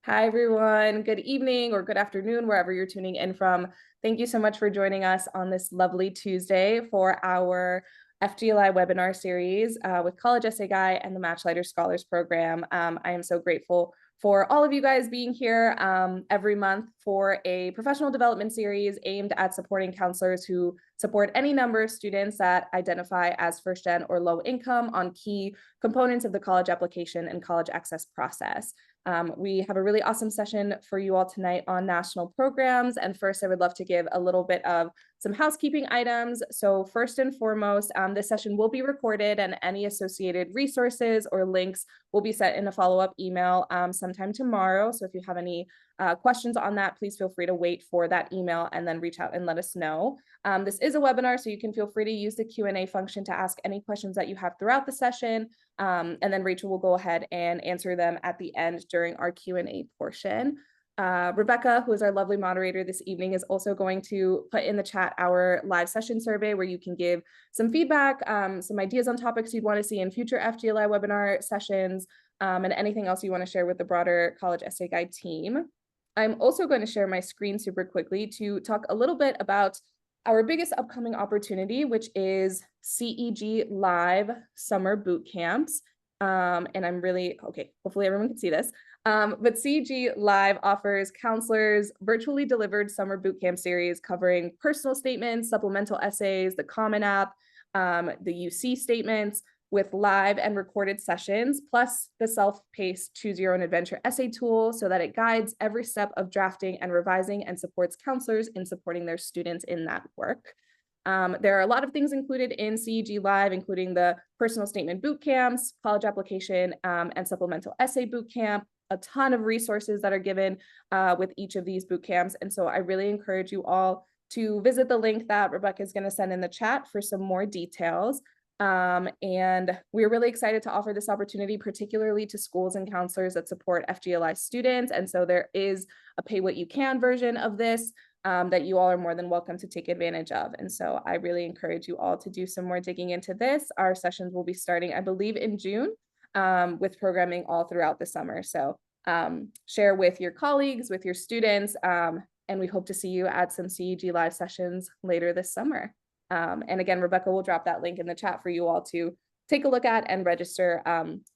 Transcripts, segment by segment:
Hi, everyone. Good evening or good afternoon, wherever you're tuning in from. Thank you so much for joining us on this lovely Tuesday for our FGLI webinar series with College Essay Guy and the Matchlighter Scholars Program. I am so grateful for all of you guys being here every month for a professional development series aimed at supporting counselors who support any number of students that identify as first gen or low income on key components of the college application and college access process. We have a really awesome session for you all tonight on national programs. And first, I would love to give a little bit of some housekeeping items. So first and foremost, this session will be recorded and any associated resources or links will be sent in a follow-up email sometime tomorrow. So if you have any questions on that, please feel free to wait for that email and then reach out and let us know. This is a webinar, so you can feel free to use the Q&A function to ask any questions that you have throughout the session. And then Rachel will go ahead and answer them at the end during our Q&A portion. Rebecca, who is our lovely moderator this evening, is also going to put in the chat our live session survey where you can give some feedback, some ideas on topics you'd want to see in future FGLI webinar sessions, and anything else you want to share with the broader College Essay Guide team. I'm also going to share my screen super quickly to talk a little bit about our biggest upcoming opportunity, which is CEG Live Summer Boot Camps. And I'm really, okay, hopefully everyone can see this. But CEG Live offers counselors virtually delivered summer boot camp series covering personal statements, supplemental essays, the Common App, the UC statements, with live and recorded sessions, plus the self-paced Choose Your Own Adventure essay tool so that it guides every step of drafting and revising and supports counselors in supporting their students in that work. There are a lot of things included in CEG Live, including the personal statement boot camps, college application, and supplemental essay boot camp, a ton of resources that are given with each of these boot camps. And so I really encourage you all to visit the link that Rebecca is going to send in the chat for some more details. And we're really excited to offer this opportunity, particularly to schools and counselors that support FGLI students. And so there is a pay what you can version of this that you all are more than welcome to take advantage of. And so I really encourage you all to do some more digging into this. Our sessions will be starting, I believe, in June with programming all throughout the summer. So share with your colleagues, with your students, and we hope to see you at some CEG Live sessions later this summer. And again, Rebecca will drop that link in the chat for you all to take a look at and register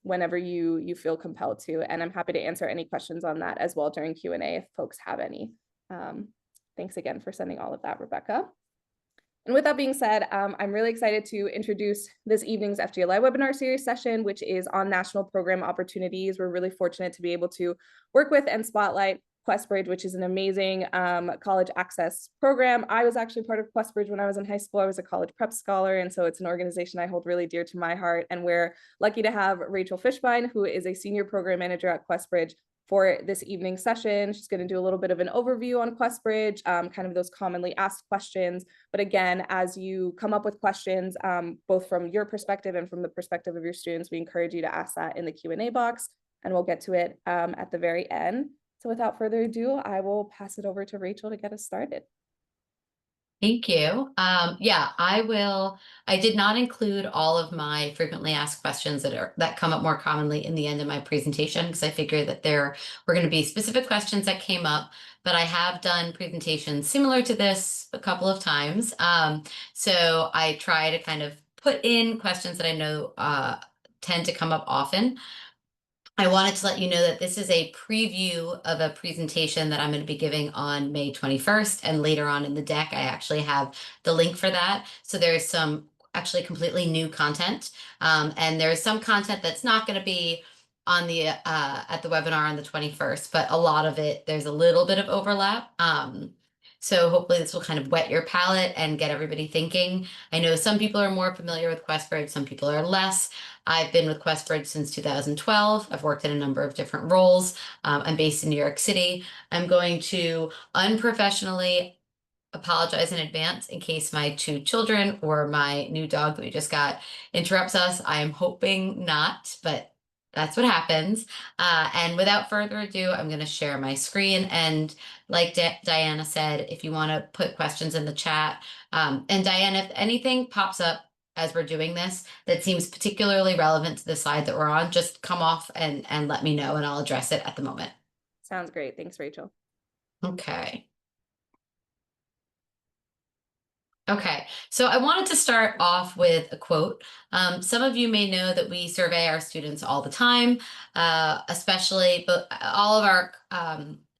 whenever you feel compelled to. And I'm happy to answer any questions on that as well during Q&A if folks have any. Thanks again for sending all of that, Rebecca. And with that being said, I'm really excited to introduce this evening's FGLI webinar series session, which is on national program opportunities. We're really fortunate to be able to work with and spotlight QuestBridge, which is an amazing college access program. I was actually part of QuestBridge when I was in high school. I was a college prep scholar, and so it's an organization I hold really dear to my heart. And we're lucky to have Rachel Fishbein, who is a senior program manager at QuestBridge, for this evening session. She's going to do a little bit of an overview on QuestBridge, kind of those commonly asked questions. But again, as you come up with questions, both from your perspective and from the perspective of your students, we encourage you to ask that in the Q&A box, and we'll get to it at the very end. So without further ado, I will pass it over to Rachel to get us started. Thank you. Yeah, I did not include all of my frequently asked questions that come up more commonly in the end of my presentation, because I figured that there were going to be specific questions that came up, but I have done presentations similar to this a couple of times. So I try to kind of put in questions that I know tend to come up often. I wanted to let you know that this is a preview of a presentation that I'm going to be giving on May 21st, and later on in the deck, I actually have the link for that. So there's some actually completely new content, and there's some content that's not going to be on the at the webinar on the 21st, but a lot of it, there's a little bit of overlap. So hopefully this will kind of whet your palate and get everybody thinking. I know some people are more familiar with QuestBridge, some people are less. I've been with QuestBridge since 2012. I've worked in a number of different roles. I'm based in New York City. I'm going to unprofessionally apologize in advance in case my two children or my new dog that we just got interrupts us. I am hoping not, but that's what happens. And without further ado, I'm going to share my screen. And like Diana said, if you want to put questions in the chat, and Diana, if anything pops up as we're doing this that seems particularly relevant to the slide that we're on, just come off and let me know, and I'll address it at the moment. Sounds great. Thanks, Rachel. Okay. Okay, so I wanted to start off with a quote. Some of you may know that we survey our students all the time, especially but all of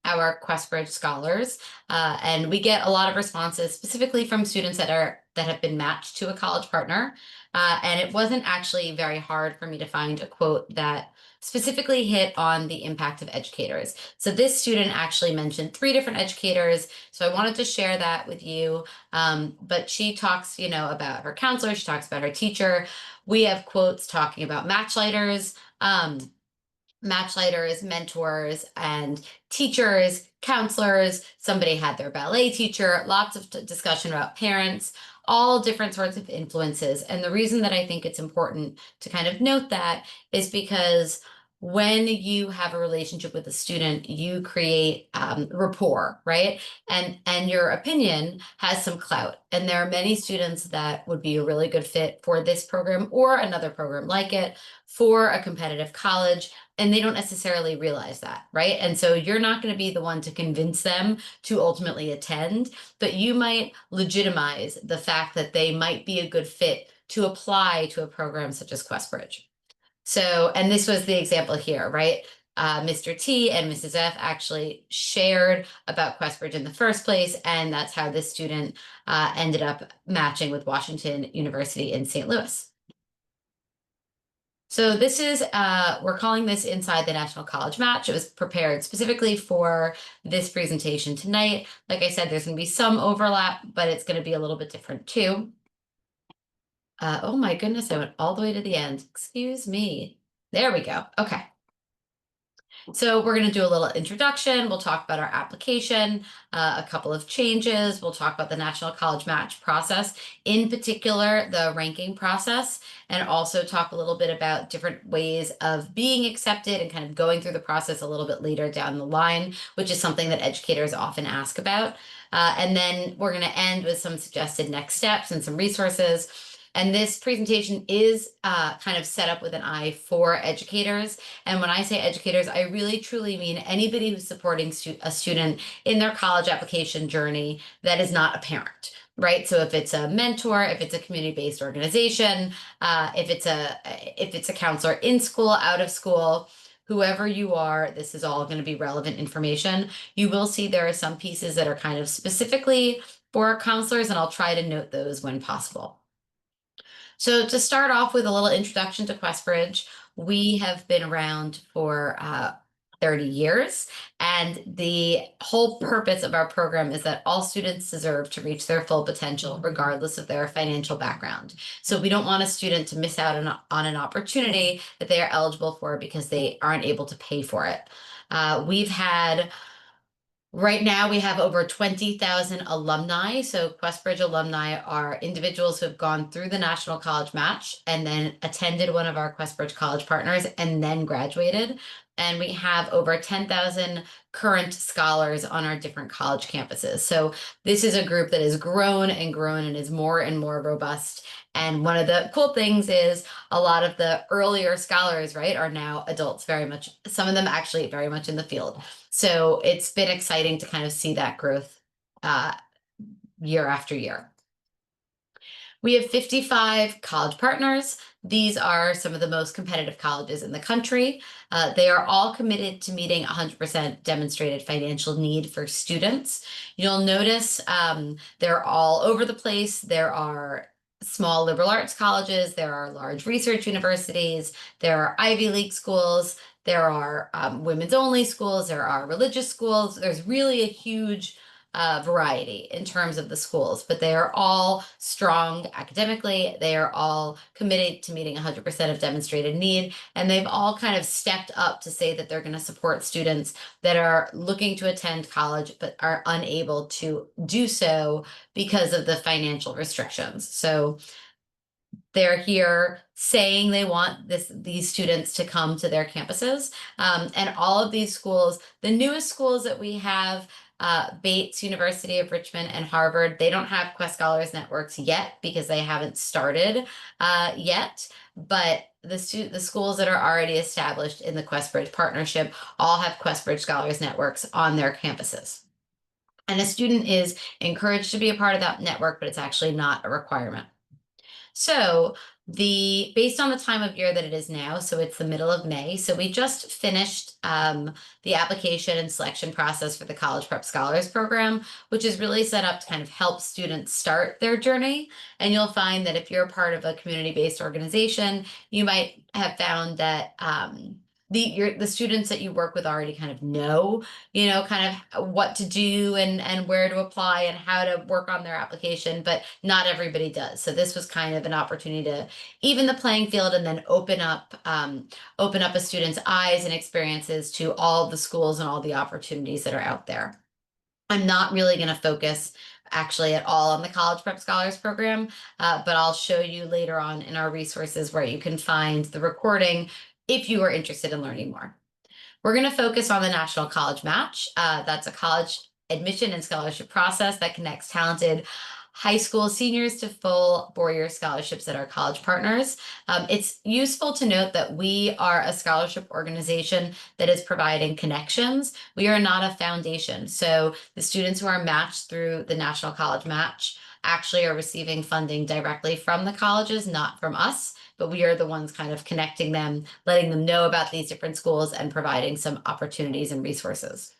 our QuestBridge scholars, and we get a lot of responses specifically from students that have been matched to a college partner. And it wasn't actually very hard for me to find a quote that specifically hit on the impact of educators. So this student actually mentioned 3 different educators. So I wanted to share that with you. But she talks, about her counselor. She talks about her teacher. We have quotes talking about matchlighters, mentors, and teachers, counselors. Somebody had their ballet teacher, lots of discussion about parents, all different sorts of influences. And the reason that I think it's important to kind of note that is because when you have a relationship with a student, you create rapport, right? And your opinion has some clout. And there are many students that would be a really good fit for this program or another program like it for a competitive college, and they don't necessarily realize that, right? And so you're not going to be the one to convince them to ultimately attend, but you might legitimize the fact that they might be a good fit to apply to a program such as QuestBridge. So, and this was the example here, right? Mr. T and Mrs. F actually shared about QuestBridge in the first place, and that's how this student ended up matching with Washington University in St. Louis. So this is, we're calling this Inside the National College Match. It was prepared specifically for this presentation tonight. Like I said, there's going to be some overlap, but it's going to be a little bit different too. Oh my goodness, I went all the way to the end. Excuse me. There we go. Okay. So we're going to do a little introduction. We'll talk about our application, a couple of changes. We'll talk about the National College Match process, in particular, the ranking process, and also talk a little bit about different ways of being accepted and kind of going through the process a little bit later down the line, which is something that educators often ask about. And then we're going to end with some suggested next steps and some resources. And this presentation is kind of set up with an eye for educators. And when I say educators, I really truly mean anybody who's supporting a student in their college application journey that is not a parent, right? So if it's a mentor, if it's a community-based organization, if it's a counselor in school, out of school, whoever you are, this is all going to be relevant information. You will see there are some pieces that are kind of specifically for counselors, and I'll try to note those when possible. So to start off with a little introduction to QuestBridge, we have been around for 30 years, and the whole purpose of our program is that all students deserve to reach their full potential, regardless of their financial background. So we don't want a student to miss out on an opportunity that they are eligible for because they aren't able to pay for it. Right now, we have over 20,000 alumni. So QuestBridge alumni are individuals who have gone through the National College Match and then attended one of our QuestBridge college partners and then graduated. And we have over 10,000 current scholars on our different college campuses. So this is a group that has grown and grown and is more and more robust. And one of the cool things is a lot of the earlier scholars, right, are now adults, very much, some of them actually very much in the field. So it's been exciting to kind of see that growth year after year. We have 55 college partners. These are some of the most competitive colleges in the country. They are all committed to meeting 100% demonstrated financial need for students. You'll notice they're all over the place. There are small liberal arts colleges, there are large research universities, there are Ivy League schools, there are women's only schools, there are religious schools. There's really a huge variety in terms of the schools, but they are all strong academically. They are all committed to meeting 100% of demonstrated need, and they've all kind of stepped up to say that they're going to support students that are looking to attend college but are unable to do so because of the financial restrictions. So they're here saying they want these students to come to their campuses. And all of these schools, the newest schools that we have, Bates, University of Richmond, and Harvard, they don't have Quest Scholars networks yet because they haven't started yet. But the schools that are already established in the QuestBridge partnership all have QuestBridge Scholars networks on their campuses. And a student is encouraged to be a part of that network, but it's actually not a requirement. So based on the time of year that it is now, so it's the middle of May. So we just finished the application and selection process for the College Prep Scholars Program, which is really set up to kind of help students start their journey. And you'll find that if you're a part of a community-based organization, you might have found that the students that you work with already kind of know, kind of what to do and where to apply and how to work on their application, but not everybody does. So this was kind of an opportunity to even the playing field and then open up a student's eyes and experiences to all the schools and all the opportunities that are out there. I'm not really going to focus actually at all on the College Prep Scholars Program, but I'll show you later on in our resources where you can find the recording if you are interested in learning more. We're going to focus on the National College Match. That's a college admission and scholarship process that connects talented high school seniors to full four-year scholarships at our college partners. It's useful to note that we are a scholarship organization that is providing connections. We are not a foundation. So the students who are matched through the National College Match actually are receiving funding directly from the colleges, not from us, but we are the ones kind of connecting them, letting them know about these different schools and providing some opportunities and resources.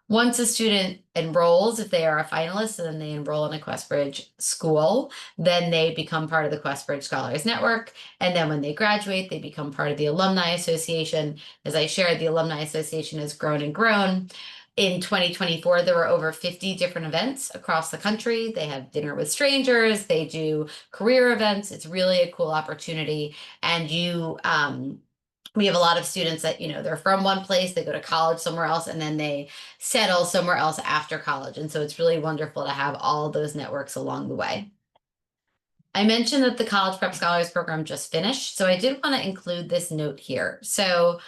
Once a student enrolls, if they are a finalist, and then they enroll in a QuestBridge school, then they become part of the QuestBridge Scholars Network. And then when they graduate, they become part of the Alumni Association. As I shared, the Alumni Association has grown and grown. In 2024, there were over 50 different events across the country. They have dinner with strangers, they do career events. It's really a cool opportunity. And we have a lot of students that, they're from one place, they go to college somewhere else, and then they settle somewhere else after college. And so it's really wonderful to have all those networks along the way. I mentioned that the College Prep Scholars Program just finished, so I did want to include this note here. So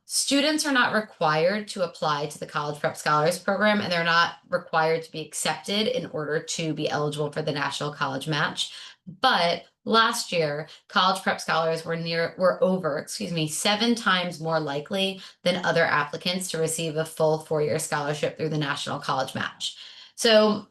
students are not required to apply to the College Prep Scholars Program, and they're not required to be accepted in order to be eligible for the National College Match. But last year, College Prep Scholars were over 7 times more likely than other applicants to receive a full four-year scholarship through the National College Match. So,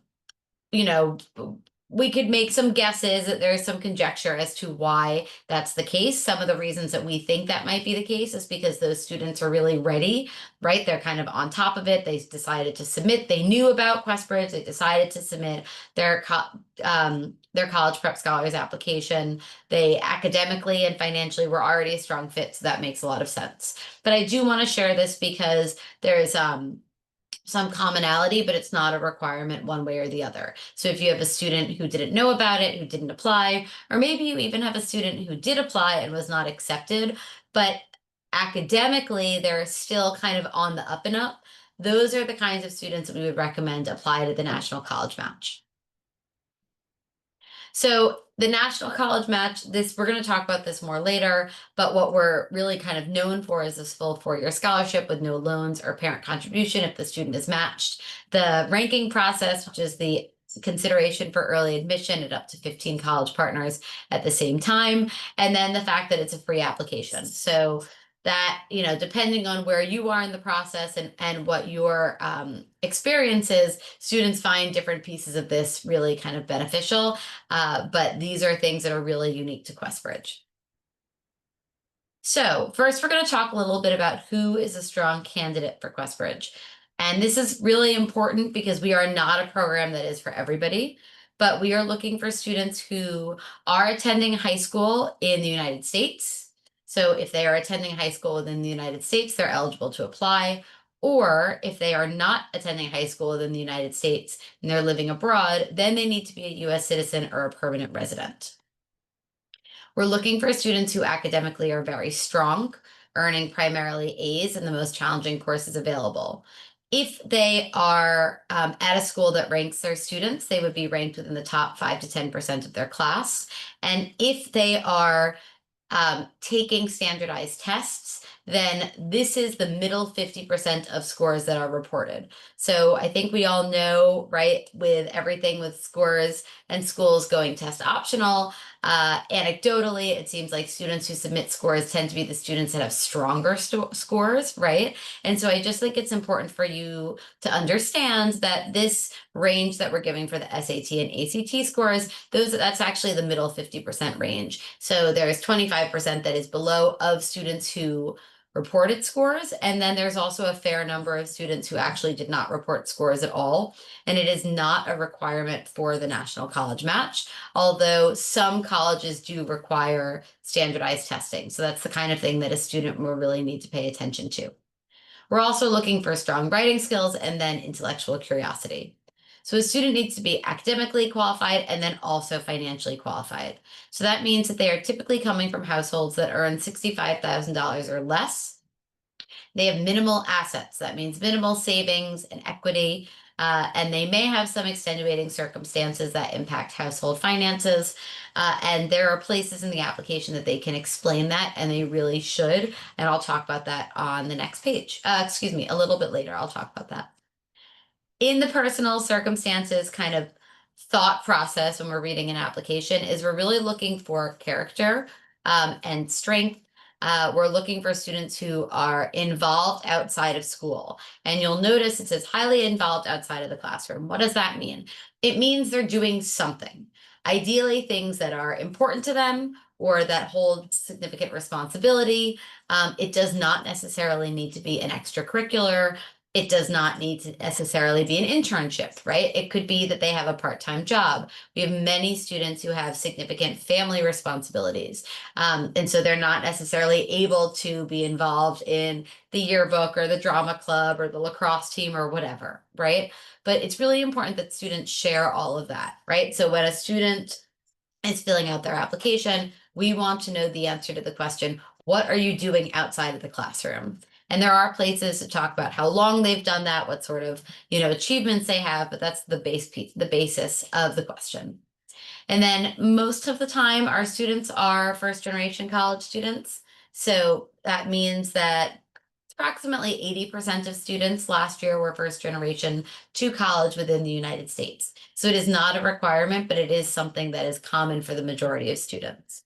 we could make some guesses, that there's some conjecture as to why that's the case. Some of the reasons that we think that might be the case is because those students are really ready, right? They're kind of on top of it. They decided to submit. They knew about QuestBridge. They decided to submit their College Prep Scholars application. They academically and financially were already a strong fit, so that makes a lot of sense. But I do want to share this because there's some commonality, but it's not a requirement one way or the other. So if you have a student who didn't know about it, who didn't apply, or maybe you even have a student who did apply and was not accepted, but academically they're still kind of on the up and up, those are the kinds of students that we would recommend apply to the National College Match. So the National College Match, we're going to talk about this more later, but what we're really kind of known for is this full four-year scholarship with no loans or parent contribution if the student is matched. The ranking process, which is the consideration for early admission at up to 15 college partners at the same time, and then the fact that it's a free application. So that, depending on where you are in the process and what your experience is, students find different pieces of this really kind of beneficial. But these are things that are really unique to QuestBridge. So first, we're going to talk a little bit about who is a strong candidate for QuestBridge. And this is really important because we are not a program that is for everybody, but we are looking for students who are attending high school in the United States. So if they are attending high school within the United States, they're eligible to apply. Or if they are not attending high school within the United States and they're living abroad, then they need to be a US citizen or a permanent resident. We're looking for students who academically are very strong, earning primarily A's in the most challenging courses available. If they are at a school that ranks their students, they would be ranked within the top 5 to 10% of their class. And if they are taking standardized tests, then this is the middle 50% of scores that are reported. So I think we all know, right, with everything with scores and schools going test optional, anecdotally, it seems like students who submit scores tend to be the students that have stronger scores, right? And so I just think it's important for you to understand that this range that we're giving for the SAT and ACT scores, that's actually the middle 50% range. So there's 25% that is below of students who reported scores, and then there's also a fair number of students who actually did not report scores at all. And it is not a requirement for the National College Match, although some colleges do require standardized testing. So that's the kind of thing that a student will really need to pay attention to. We're also looking for strong writing skills and then intellectual curiosity. So a student needs to be academically qualified and then also financially qualified. So that means that they are typically coming from households that earn $65,000 or less. They have minimal assets. That means minimal savings and equity. And they may have some extenuating circumstances that impact household finances. And there are places in the application that they can explain that, and they really should. And I'll talk about that on the next page. Excuse me, a little bit later, I'll talk about that. In the personal circumstances kind of thought process when we're reading an application is we're really looking for character and strength. We're looking for students who are involved outside of school. And you'll notice it says highly involved outside of the classroom. What does that mean? It means they're doing something, ideally things that are important to them or that hold significant responsibility. It does not necessarily need to be an extracurricular. It does not need to necessarily be an internship, right? It could be that they have a part-time job. We have many students who have significant family responsibilities. And so they're not necessarily able to be involved in the yearbook or the drama club or the lacrosse team or whatever, right? But it's really important that students share all of that, right? So when a student is filling out their application, we want to know the answer to the question, what are you doing outside of the classroom? And there are places to talk about how long they've done that, what sort of, achievements they have, but that's the basis of the question. And then most of the time, our students are first generation college students. So that means that approximately 80% of students last year were first generation to college within the United States. So it is not a requirement, but it is something that is common for the majority of students.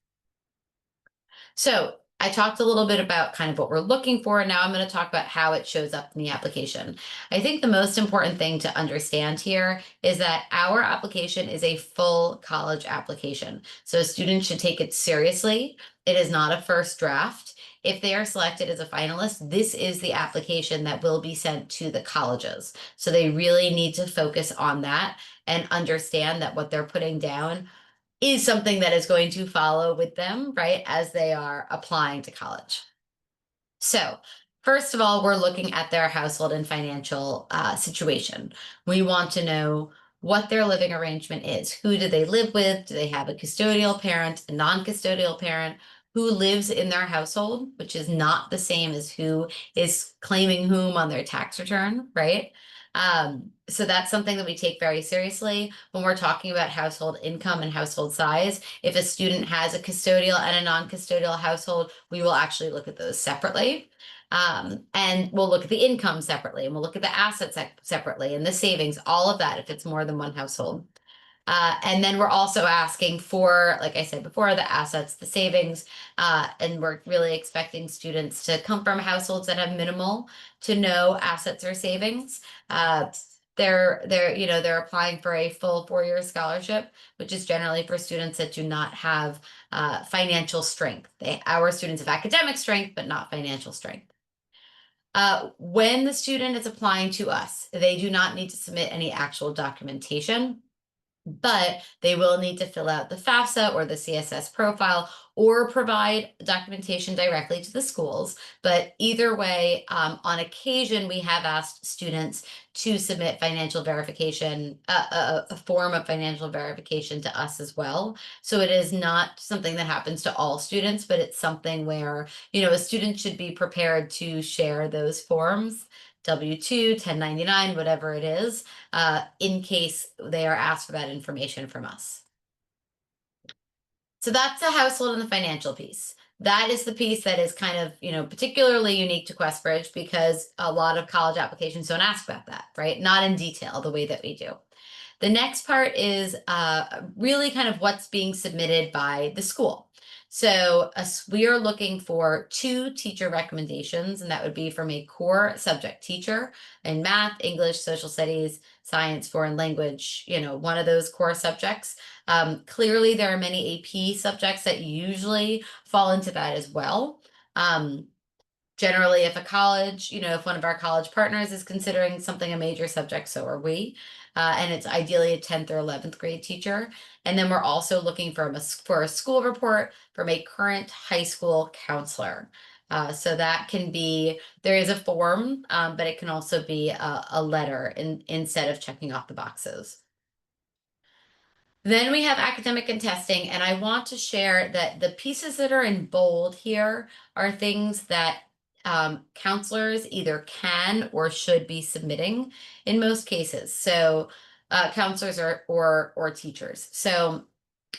So I talked a little bit about kind of what we're looking for. Now I'm going to talk about how it shows up in the application. I think the most important thing to understand here is that our application is a full college application. So students should take it seriously. It is not a first draft. If they are selected as a finalist, this is the application that will be sent to the colleges. So they really need to focus on that and understand that what they're putting down is something that is going to follow with them, right, as they are applying to college. So, first of all, we're looking at their household and financial situation. We want to know what their living arrangement is. Who do they live with? Do they have a custodial parent, a non-custodial parent? Who lives in their household, which is not the same as who is claiming whom on their tax return, right? So that's something that we take very seriously when we're talking about household income and household size. If a student has a custodial and a non-custodial household, we will actually look at those separately. And we'll look at the income separately, and we'll look at the assets separately, and the savings, all of that if it's more than one household. And then we're also asking for, like I said before, the assets, the savings, and we're really expecting students to come from households that have minimal to no assets or savings. They're applying for a full 4-year scholarship, which is generally for students that do not have financial strength. Our students have academic strength, but not financial strength. When the student is applying to us, they do not need to submit any actual documentation, but they will need to fill out the FAFSA or the CSS profile or provide documentation directly to the schools. But either way, on occasion, we have asked students to submit financial verification, a form of financial verification to us as well. So it is not something that happens to all students, but it's something where, a student should be prepared to share those forms. W-2, 1099, whatever it is, in case they are asked for that information from us. So that's the household and the financial piece. that is the piece that is kind of, particularly unique to QuestBridge because a lot of college applications don't ask about that, right? Not in detail the way that we do. The next part is really kind of what's being submitted by the school. So we are looking for 2 teacher recommendations, and that would be from a core subject teacher in math, English, social studies, science, foreign language, one of those core subjects. Clearly, there are many AP subjects that usually fall into that as well. Generally, if a college, if one of our college partners is considering something a major subject, so are we. And it's ideally a 10th or 11th grade teacher. And then we're also looking for a school report from a current high school counselor. So that can be, there is a form, but it can also be a letter instead of checking off the boxes. Then we have academic and testing, and I want to share that the pieces that are in bold here are things that counselors either can or should be submitting in most cases. So counselors or teachers. So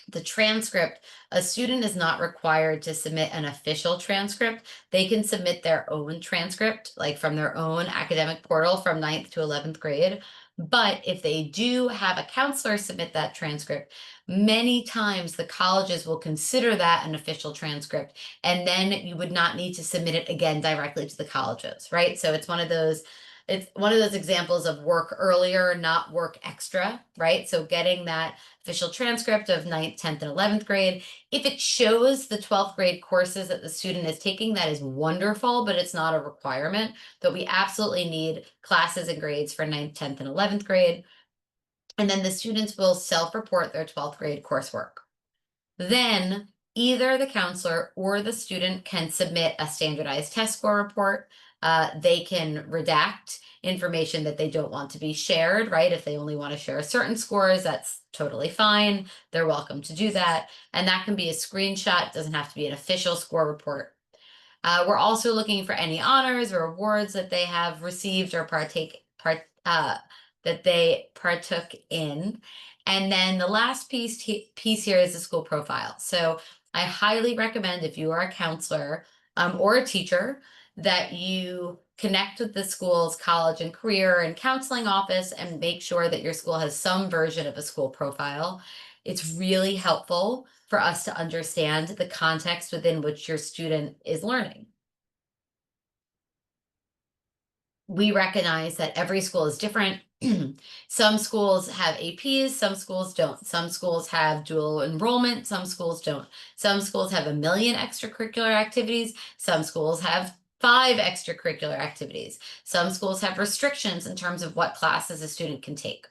the transcript, a student is not required to submit an official transcript. They can submit their own transcript, like from their own academic portal from 9th to 11th grade. But if they do have a counselor submit that transcript, many times the colleges will consider that an official transcript, and then you would not need to submit it again directly to the colleges, right? So it's one of those examples of work earlier, not work extra, right? So getting that official transcript of 9th, 10th, and 11th grade. If it shows the 12th grade courses that the student is taking, that is wonderful, but it's not a requirement. But we absolutely need classes and grades for 9th, 10th, and 11th grade. And then the students will self-report their 12th grade coursework. Then either the counselor or the student can submit a standardized test score report. They can redact information that they don't want to be shared, right? If they only want to share certain scores, that's totally fine. They're welcome to do that. And that can be a screenshot, it doesn't have to be an official score report. We're also looking for any honors or awards that they have received or that they partook in. And then the last piece here is the school profile. So I highly recommend, if you are a counselor or a teacher, that you connect with the school's college and career and counseling office and make sure that your school has some version of a school profile. It's really helpful for us to understand the context within which your student is learning. We recognize that every school is different. Some schools have APs, some schools don't. Some schools have dual enrollment, some schools don't. Some schools have a million extracurricular activities, some schools have 5 extracurricular activities. Some schools have restrictions in terms of what classes a student can take.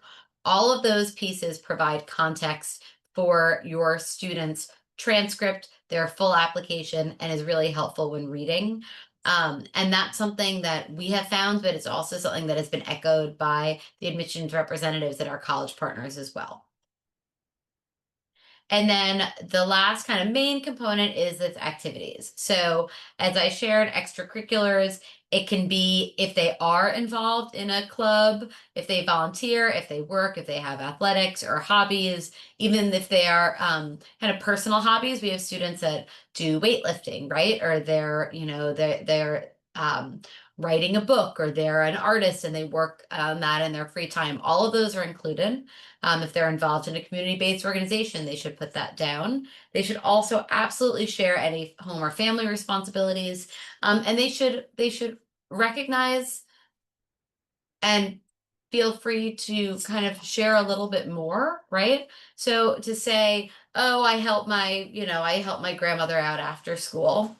All of those pieces provide context for your students' transcript, their full application, and is really helpful when reading. And that's something that we have found, but it's also something that has been echoed by the admissions representatives at our college partners as well. And then the last kind of main component is its activities. So as I shared, extracurriculars, it can be if they are involved in a club, if they volunteer, if they work, if they have athletics or hobbies, even if they are kind of personal hobbies. We have students that do weightlifting, right? Or they're writing a book, or they're an artist and they work on that in their free time. All of those are included. If they're involved in a community-based organization, they should put that down. They should also absolutely share any home or family responsibilities, and they should recognize and feel free to kind of share a little bit more, right? So to say, oh, I help my grandmother out after school,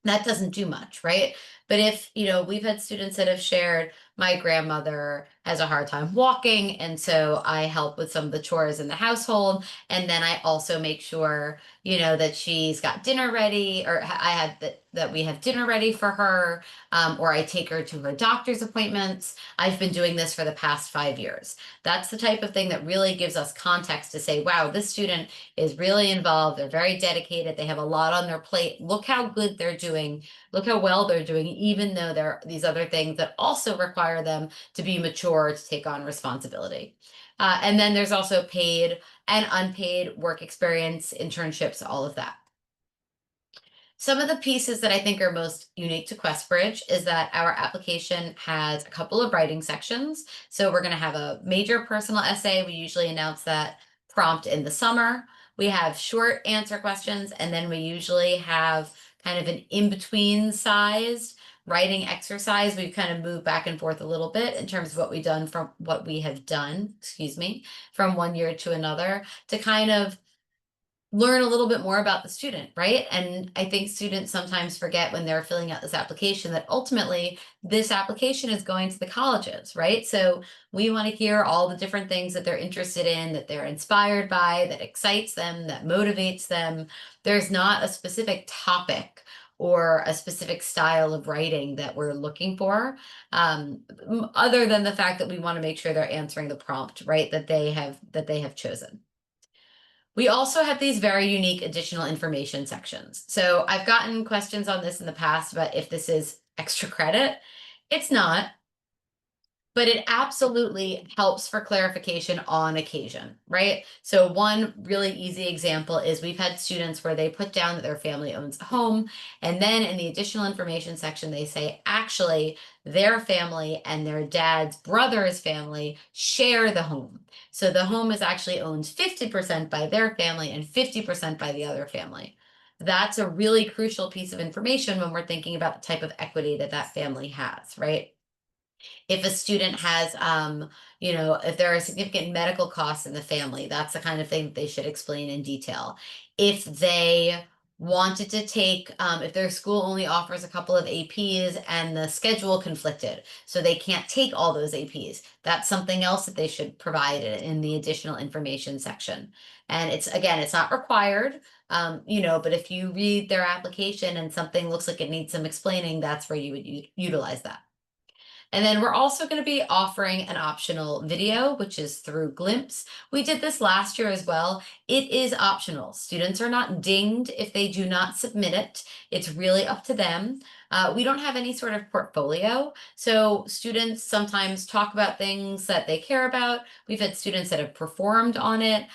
that doesn't do much, right? But if, we've had students that have shared, my grandmother has a hard time walking, and so I help with some of the chores in the household. And then I also make sure, that she's got dinner ready, or I have that we have dinner ready for her, or I take her to her doctor's appointments. I've been doing this for the past 5 years. That's the type of thing that really gives us context to say, wow, this student is really involved. They're very dedicated. They have a lot on their plate. Look how good they're doing. Look how well they're doing, even though there are these other things that also require them to be mature to take on responsibility. And then there's also paid and unpaid work experience, internships, all of that. Some of the pieces that I think are most unique to QuestBridge is that our application has a couple of writing sections. So we're going to have a major personal essay. We usually announce that prompt in the summer. We have short answer questions, and then we usually have kind of an in-between sized writing exercise. We've kind of moved back and forth a little bit in terms of what we have done, excuse me, from one year to another to kind of learn a little bit more about the student, right? And I think students sometimes forget when they're filling out this application that ultimately this application is going to the colleges, right? So we want to hear all the different things that they're interested in, that they're inspired by, that excites them, that motivates them. There's not a specific topic or a specific style of writing that we're looking for, other than the fact that we want to make sure they're answering the prompt, right, that they have chosen. We also have these very unique additional information sections. So I've gotten questions on this in the past about if this is extra credit. It's not, but it absolutely helps for clarification on occasion, right? So one really easy example is we've had students where they put down that their family owns a home, and then in the additional information section, they say, actually, their family and their dad's brother's family share the home. So the home is actually owned 50% by their family and 50% by the other family. That's a really crucial piece of information when we're thinking about the type of equity that that family has, right? If a student has, if there are significant medical costs in the family, that's the kind of thing that they should explain in detail. If they wanted to take, if their school only offers a couple of APs and the schedule conflicted, so they can't take all those APs, that's something else that they should provide in the additional information section. And it's not required, but if you read their application and something looks like it needs some explaining, that's where you would utilize that. And then we're also going to be offering an optional video, which is through Glimpse. We did this last year as well. It is optional. Students are not dinged if they do not submit it. It's really up to them. We don't have any sort of portfolio. So students sometimes talk about things that they care about. We've had students that have performed on it.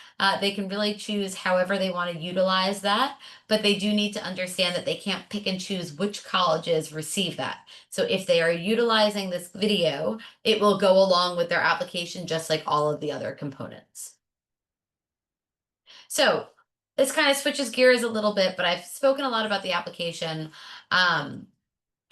They can really choose however they want to utilize that, but they do need to understand that they can't pick and choose which colleges receive that. So if they are utilizing this video, it will go along with their application just like all of the other components. So this kind of switches gears a little bit, but I've spoken a lot about the application.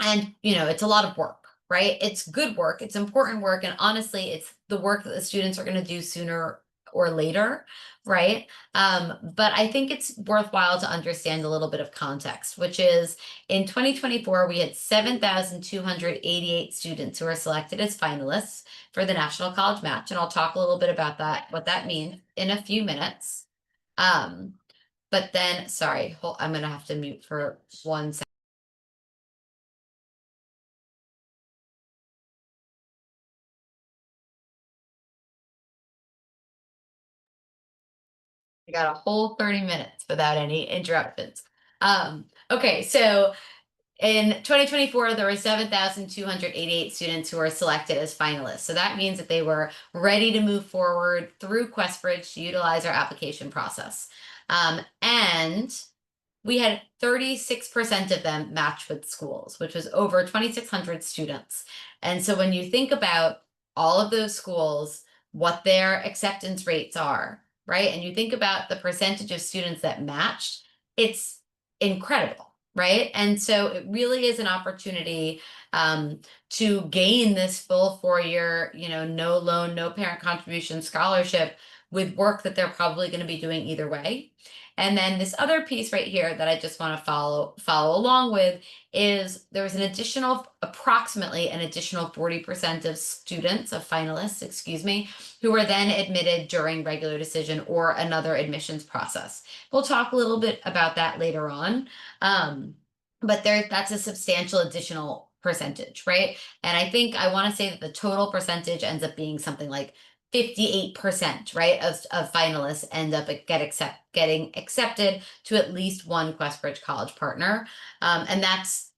And it's a lot of work, right? It's good work, it's important work, and honestly, it's the work that the students are going to do sooner or later, right? But I think it's worthwhile to understand a little bit of context, which is in 2024, we had 7,288 students who were selected as finalists for the National College Match, and I'll talk a little bit about that, what that means in a few minutes. But then, sorry, I'm going to have to mute for 1 second. I got a whole 30 minutes without any interruptions. Okay, so in 2024, there were 7,288 students who were selected as finalists. So that means that they were ready to move forward through QuestBridge to utilize our application process. And we had 36% of them match with schools, which was over 2,600 students. And so when you think about all of those schools, what their acceptance rates are, right? And you think about the percentage of students that matched, it's incredible, right? And so it really is an opportunity to gain this full 4-year, no loan, no parent contribution scholarship with work that they're probably going to be doing either way. And then this other piece right here that I just want to follow along with is there was approximately an additional 40% of students, of finalists, excuse me, who were then admitted during regular decision or another admissions process. We'll talk a little bit about that later on. But that's a substantial additional percentage, right? And I think I want to say that the total percentage ends up being something like 58%, right, of finalists end up getting accepted to at least one QuestBridge College partner. And that's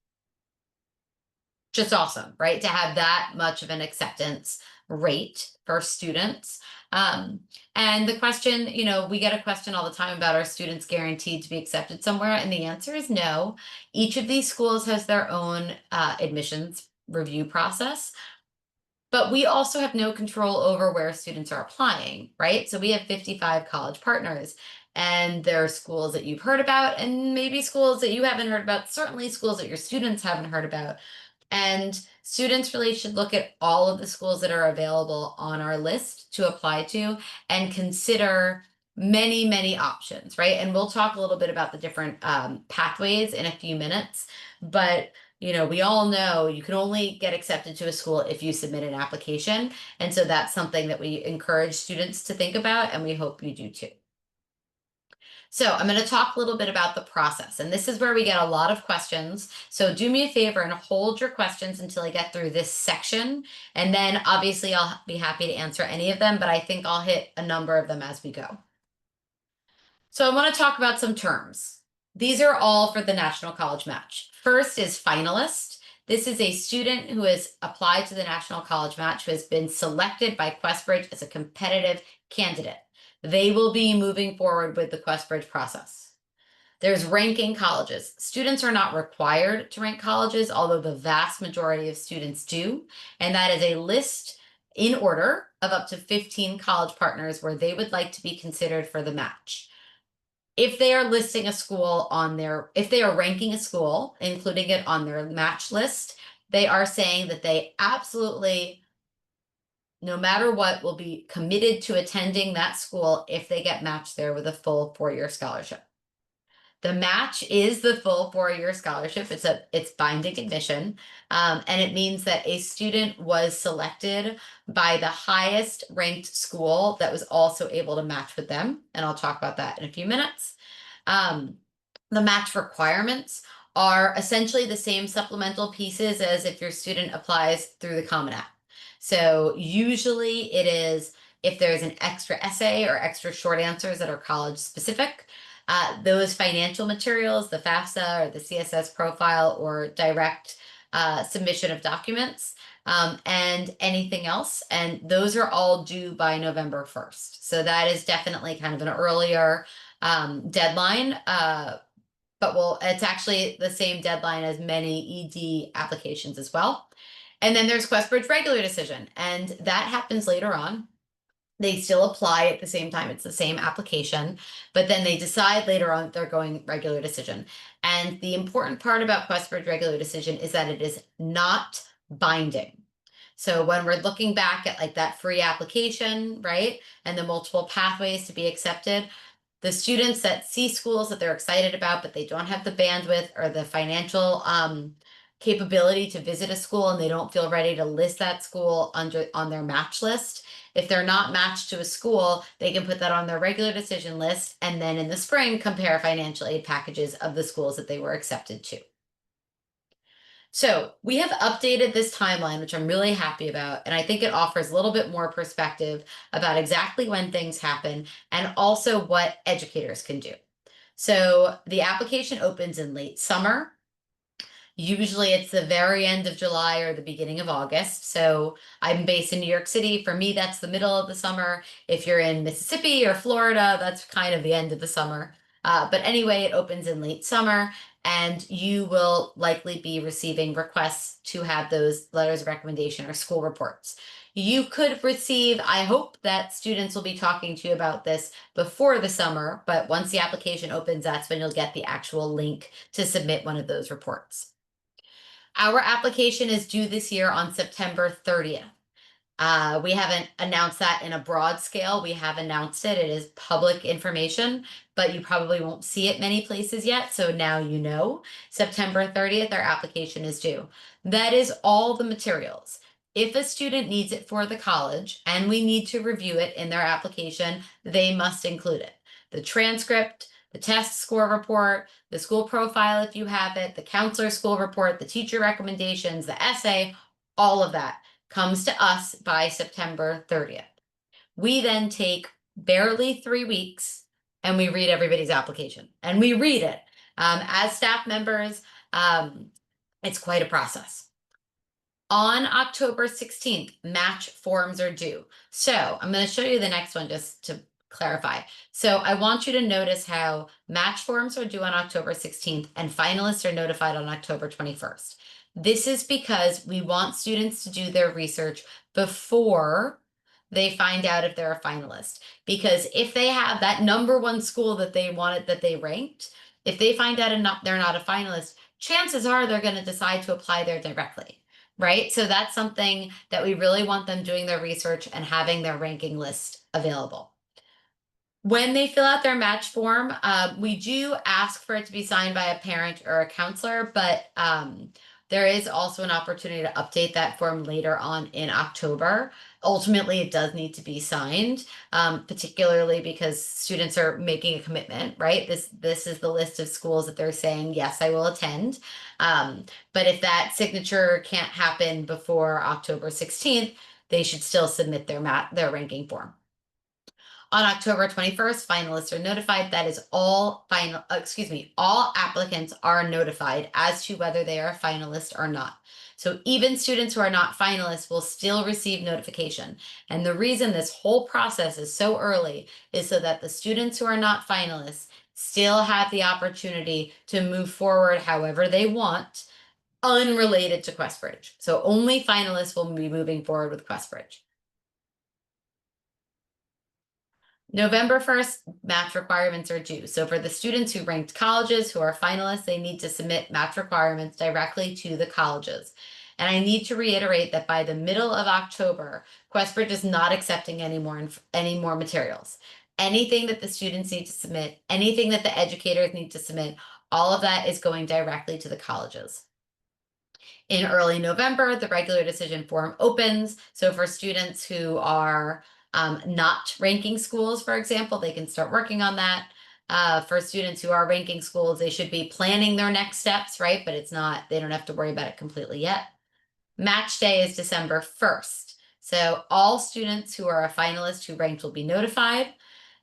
just awesome, right? To have that much of an acceptance rate for students. And the question, we get a question all the time about, are students guaranteed to be accepted somewhere? And the answer is no. Each of these schools has their own admissions review process. But we also have no control over where students are applying, right? So we have 55 college partners, and there are schools that you've heard about, and maybe schools that you haven't heard about, certainly schools that your students haven't heard about. And students really should look at all of the schools that are available on our list to apply to and consider many, many options, right? And we'll talk a little bit about the different pathways in a few minutes. But we all know you can only get accepted to a school if you submit an application. And so that's something that we encourage students to think about, and we hope you do too. So I'm going to talk a little bit about the process, and this is where we get a lot of questions. So do me a favor and hold your questions until I get through this section. And then obviously I'll be happy to answer any of them, but I think I'll hit a number of them as we go. So I want to talk about some terms. These are all for the National College Match. First is finalist. This is a student who has applied to the National College Match who has been selected by QuestBridge as a competitive candidate. They will be moving forward with the QuestBridge process. There's ranking colleges. Students are not required to rank colleges, although the vast majority of students do. And that is a list in order of up to 15 college partners where they would like to be considered for the match. If they are listing a school if they are ranking a school, including it on their match list, they are saying that they absolutely, no matter what, will be committed to attending that school if they get matched there with a full 4-year scholarship. The match is the full 4-year scholarship. It's binding admission, and it means that a student was selected by the highest ranked school that was also able to match with them, and I'll talk about that in a few minutes. The match requirements are essentially the same supplemental pieces as if your student applies through the Common App. So usually it is if there's an extra essay or extra short answers that are college specific. Those financial materials, the FAFSA or the CSS profile or direct submission of documents, and anything else. And those are all due by November 1st. So that is definitely kind of an earlier deadline, but it's actually the same deadline as many ED applications as well. And then there's QuestBridge regular decision, and that happens later on. They still apply at the same time. It's the same application, but then they decide later on that they're going regular decision. And the important part about QuestBridge regular decision is that it is not binding. So when we're looking back at like that free application, right, and the multiple pathways to be accepted, the students that see schools that they're excited about, but they don't have the bandwidth or the financial capability to visit a school, and they don't feel ready to list that school on their match list. If they're not matched to a school, they can put that on their regular decision list, and then in the spring compare financial aid packages of the schools that they were accepted to. So we have updated this timeline, which I'm really happy about, and I think it offers a little bit more perspective about exactly when things happen and also what educators can do. So the application opens in late summer. Usually it's the very end of July or the beginning of August. So I'm based in New York City. For me, that's the middle of the summer. If you're in Mississippi or Florida, that's kind of the end of the summer. But anyway, it opens in late summer, and you will likely be receiving requests to have those letters of recommendation or school reports. You could receive, I hope that students will be talking to you about this before the summer, but once the application opens, that's when you'll get the actual link to submit one of those reports. Our application is due this year on September 30th. We haven't announced that in a broad scale. We have announced it. It is public information, but you probably won't see it many places yet. So now you know. September 30th, our application is due. That is all the materials. If a student needs it for the college and we need to review it in their application, they must include it. The transcript, the test score report, the school profile if you have it, the counselor school report, the teacher recommendations, the essay, all of that comes to us by September 30th. We then take barely 3 weeks and we read everybody's application, and we read it. As staff members, it's quite a process. On October 16th, match forms are due. So I'm going to show you the next one just to clarify. So I want you to notice how match forms are due on October 16th and finalists are notified on October 21st. This is because we want students to do their research before they find out if they're a finalist. Because if they have that number one school that they wanted, that they ranked, if they find out they're not a finalist, chances are they're going to decide to apply there directly. Right? So that's something that we really want them doing their research and having their ranking list available. When they fill out their match form, we do ask for it to be signed by a parent or a counselor, but there is also an opportunity to update that form later on in October. Ultimately, it does need to be signed, particularly because students are making a commitment, right? This is the list of schools that they're saying, yes, I will attend. But if that signature can't happen before October 16th, they should still submit their ranking form. On October 21st, finalists are notified. That is all all applicants are notified as to whether they are a finalist or not. So even students who are not finalists will still receive notification. And the reason this whole process is so early is so that the students who are not finalists still have the opportunity to move forward however they want, unrelated to QuestBridge. So only finalists will be moving forward with QuestBridge. November 1st, match requirements are due. So for the students who ranked colleges who are finalists, they need to submit match requirements directly to the colleges. And I need to reiterate that by the middle of October, QuestBridge is not accepting any more materials. Anything that the students need to submit, anything that the educators need to submit, all of that is going directly to the colleges. In early November, the regular decision form opens. So for students who are not ranking schools, for example, they can start working on that. For students who are ranking schools, they should be planning their next steps, right? But they don't have to worry about it completely yet. Match day is December 1st. So all students who are a finalist who ranked will be notified.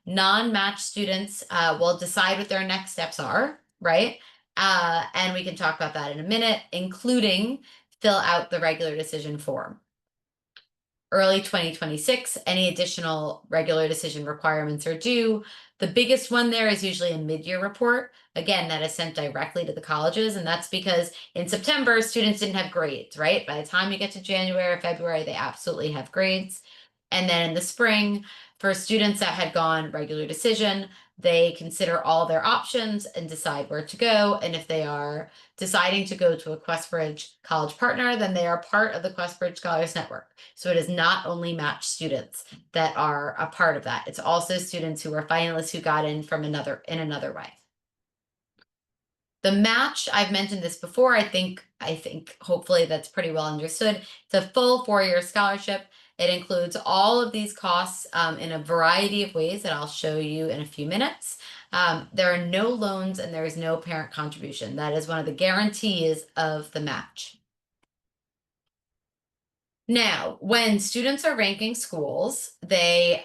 Non-match students will decide what their next steps are, right? And we can talk about that in a minute, including fill out the regular decision form. Early 2026, any additional regular decision requirements are due. The biggest one there is usually a mid-year report. Again, that is sent directly to the colleges, and that's because in September, students didn't have grades, right? By the time you get to January or February, they absolutely have grades. And then in the spring, for students that had gone regular decision, they consider all their options and decide where to go. And if they are deciding to go to a QuestBridge college partner, then they are part of the QuestBridge Scholars Network. So it is not only match students that are a part of that. It's also students who are finalists who got in from another way. The match, I've mentioned this before, I think hopefully that's pretty well understood. It's a full 4-year scholarship. It includes all of these costs in a variety of ways that I'll show you in a few minutes. There are no loans and there is no parent contribution. That is one of the guarantees of the match. Now, when students are ranking schools, the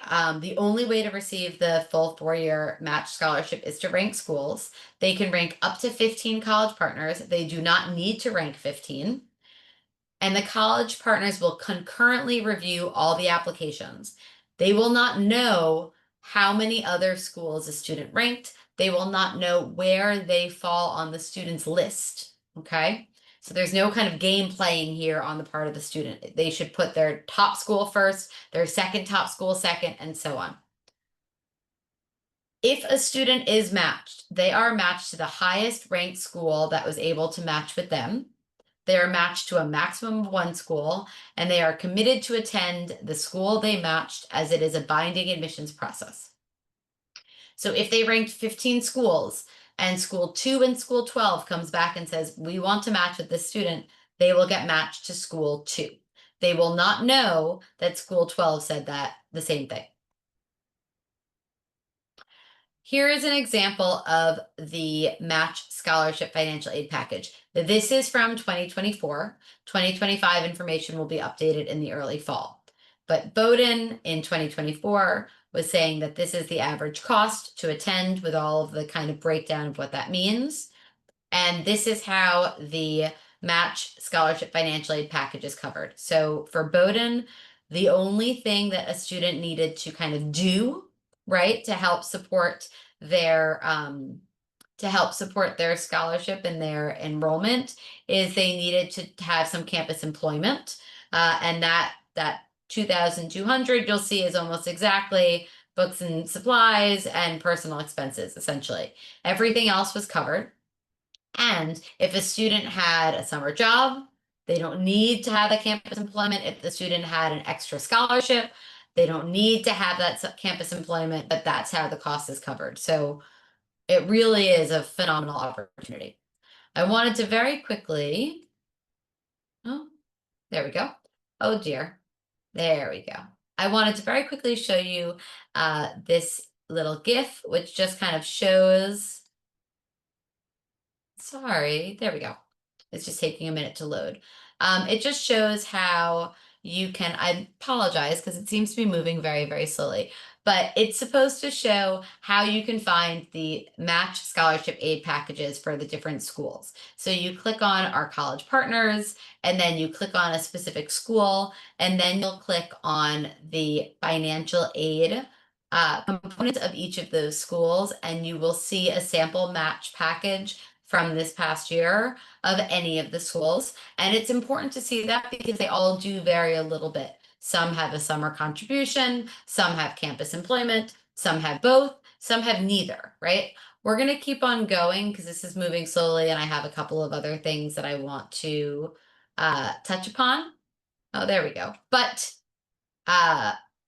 only way to receive the full 4-year match scholarship is to rank schools. They can rank up to 15 college partners. They do not need to rank 15. And the college partners will concurrently review all the applications. They will not know how many other schools a student ranked. They will not know where they fall on the student's list. Okay? So there's no kind of game playing here on the part of the student. They should put their top school first, their second top school second, and so on. If a student is matched, they are matched to the highest ranked school that was able to match with them. They are matched to a maximum of 1 school, and they are committed to attend the school they matched as it is a binding admissions process. So if they ranked 15 schools and school 2 and school 12 comes back and says, we want to match with this student, they will get matched to school 2. They will not know that school 12 said the same thing. Here is an example of the match scholarship financial aid package. This is from 2024. 2025 information will be updated in the early fall. But Bowdoin in 2024 was saying that this is the average cost to attend with all of the kind of breakdown of what that means. And this is how the match scholarship financial aid package is covered. So for Bowdoin, the only thing that a student needed to kind of do, right, to help support their scholarship and their enrollment is they needed to have some campus employment. And that 2,200 you'll see is almost exactly books and supplies and personal expenses, essentially. Everything else was covered. And if a student had a summer job, they don't need to have the campus employment. If the student had an extra scholarship, they don't need to have that campus employment, but that's how the cost is covered. So it really is a phenomenal opportunity. I wanted to very quickly, oh, there we go. Oh dear, there we go. I wanted to very quickly show you this little GIF, which just kind of shows, sorry, there we go. It's just taking a minute to load. It just shows how you can, I apologize because it seems to be moving very, very slowly, but it's supposed to show how you can find the match scholarship aid packages for the different schools. So you click on our college partners, and then you click on a specific school, and then you'll click on the financial aid components of each of those schools, and you will see a sample match package from this past year of any of the schools. And it's important to see that because they all do vary a little bit. Some have a summer contribution, some have campus employment, some have both, some have neither, right? We're going to keep on going because this is moving slowly and I have a couple of other things that I want to touch upon. Oh, there we go. But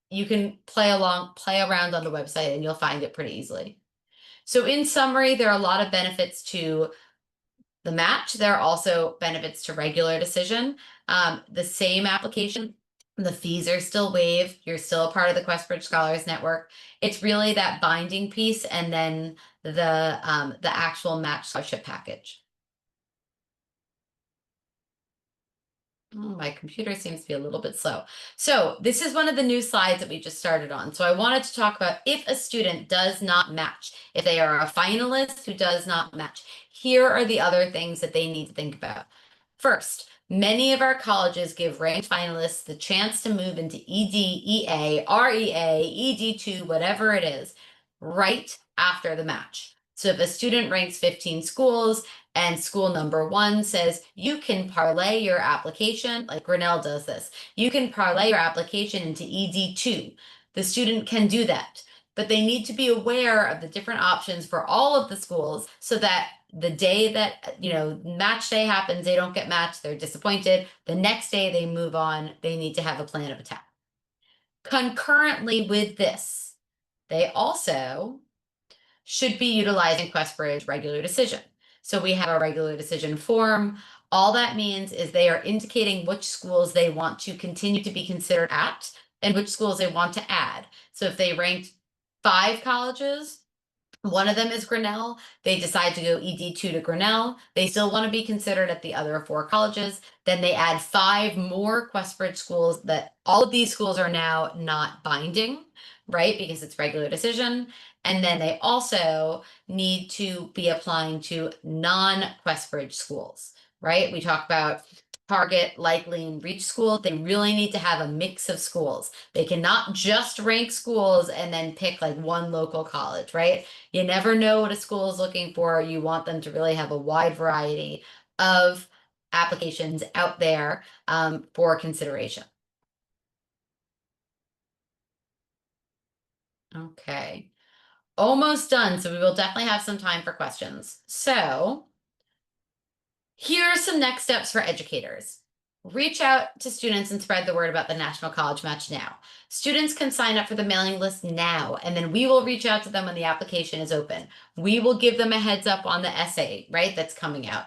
you can play around on the website and you'll find it pretty easily. So in summary, there are a lot of benefits to the match. There are also benefits to regular decision. The same application, the fees are still waived. You're still a part of the Questbridge Scholars Network. It's really that binding piece and then the actual match scholarship package. Oh, my computer seems to be a little bit slow. So this is one of the new slides that we just started on. So I wanted to talk about if a student does not match, if they are a finalist who does not match, here are the other things that they need to think about. First, many of our colleges give ranked finalists the chance to move into ED, EA, REA, ED2, whatever it is, right after the match. So if a student ranks 15 schools and school number 1 says you can parlay your application, like Grinnell does this, you can parlay your application into ED2. The student can do that, but they need to be aware of the different options for all of the schools so that the day that, match day happens, they don't get matched, they're disappointed. The next day they move on, they need to have a plan of attack. Concurrently with this, they also should be utilizing Questbridge regular decision. So we have a regular decision form. All that means is they are indicating which schools they want to continue to be considered at and which schools they want to add. So if they ranked 5 colleges, one of them is Grinnell, they decide to go ED2 to Grinnell, they still want to be considered at the other 4 colleges, then they add 5 more Questbridge schools that all of these schools are now not binding, right? Because it's regular decision. And then they also need to be applying to non-Questbridge schools, right? We talk about target, likely, and reach school. They really need to have a mix of schools. They cannot just rank schools and then pick like one local college, right? You never know what a school is looking for. You want them to really have a wide variety of applications out there for consideration. Okay. Almost done, so we will definitely have some time for questions. So here are some next steps for educators. Reach out to students and spread the word about the National College Match now. Students can sign up for the mailing list now, and then we will reach out to them when the application is open. We will give them a heads up on the essay, right, that's coming out.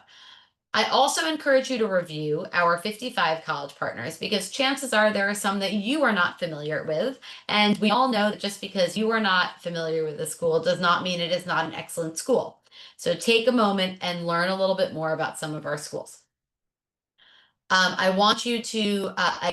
I also encourage you to review our 55 college partners because chances are there are some that you are not familiar with. And we all know that just because you are not familiar with a school does not mean it is not an excellent school. So take a moment and learn a little bit more about some of our schools. I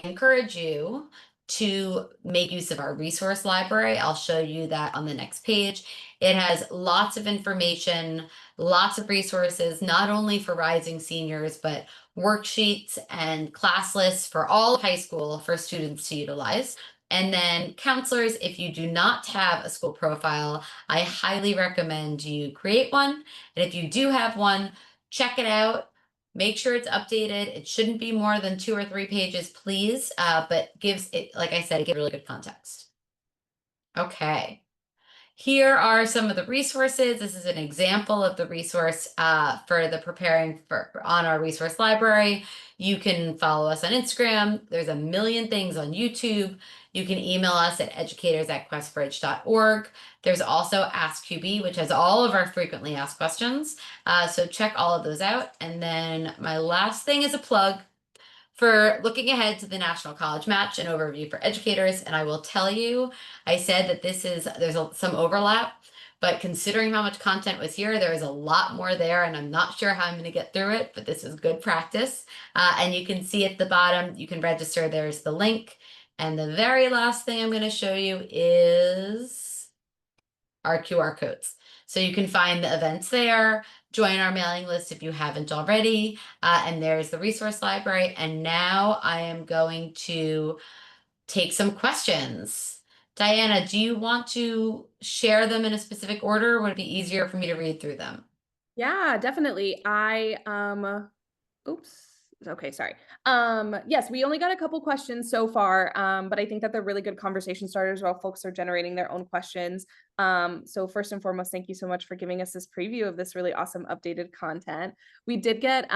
encourage you to make use of our resource library. I'll show you that on the next page. It has lots of information, lots of resources, not only for rising seniors, but worksheets and class lists for all of high school for students to utilize. And then counselors, if you do not have a school profile, I highly recommend you create one. And if you do have one, check it out. Make sure it's updated. It shouldn't be more than 2 or 3 pages, please. But gives it, like I said, it gives really good context. Okay. Here are some of the resources. This is an example of the resource for the preparing for on our resource library. You can follow us on Instagram. There's a million things on YouTube. You can email us at educators@questbridge.org. There's also Ask QB, which has all of our frequently asked questions. So check all of those out. And then my last thing is a plug for looking ahead to the National College Match, an overview for educators. And I will tell you, I said that there's some overlap, but considering how much content was here, there is a lot more there, and I'm not sure how I'm going to get through it, but this is good practice. And you can see at the bottom, you can register. There's the link. And the very last thing I'm going to show you is our QR codes. So you can find the events there, join our mailing list if you haven't already, and there's the resource library. And now I am going to take some questions. Diana, do you want to share them in a specific order, or would it be easier for me to read through them? Yeah, definitely. Oops. Okay, sorry. Yes, we only got a couple questions so far, but I think that they're really good conversation starters while folks are generating their own questions. So first and foremost, thank you so much for giving us this preview of this really awesome updated content. We did get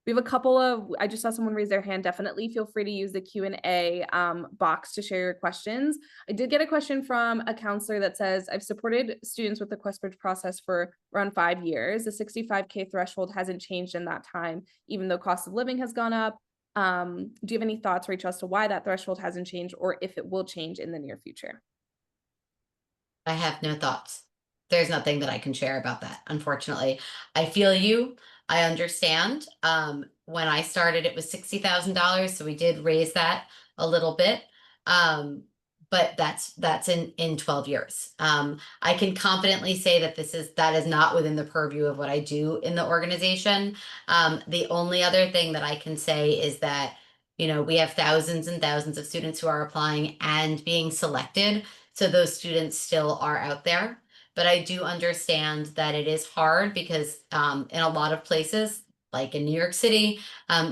we have a couple of, I just saw someone raise their hand. Definitely feel free to use the Q&A box to share your questions. I did get a question from a counselor that says, I've supported students with the QuestBridge process for around 5 years. The 65K threshold hasn't changed in that time, even though cost of living has gone up. Do you have any thoughts, Rachel, as to why that threshold hasn't changed or if it will change in the near future? I have no thoughts. There's nothing that I can share about that, unfortunately. I feel you. I understand. When I started, it was $60,000, so we did raise that a little bit. But that's in 12 years. I can confidently say that that is not within the purview of what I do in the organization. The only other thing that I can say is that, we have thousands and thousands of students who are applying and being selected. So those students still are out there. But I do understand that it is hard because in a lot of places, like in New York City,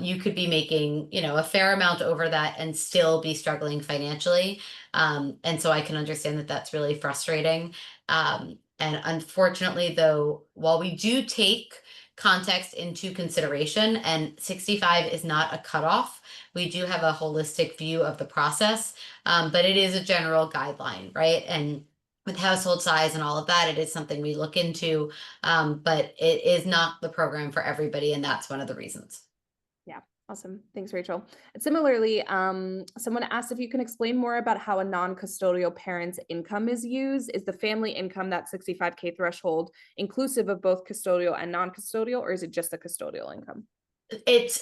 you could be making, a fair amount over that and still be struggling financially. And so I can understand that that's really frustrating. And unfortunately, though, while we do take context into consideration, and 65 is not a cutoff, we do have a holistic view of the process, but it is a general guideline, right? And with household size and all of that, it is something we look into, but it is not the program for everybody, and that's one of the reasons. Yeah, awesome. Thanks, Rachel. And similarly, someone asked if you can explain more about how a non-custodial parent's income is used. Is the family income, that 65K threshold, inclusive of both custodial and non-custodial, or is it just the custodial income?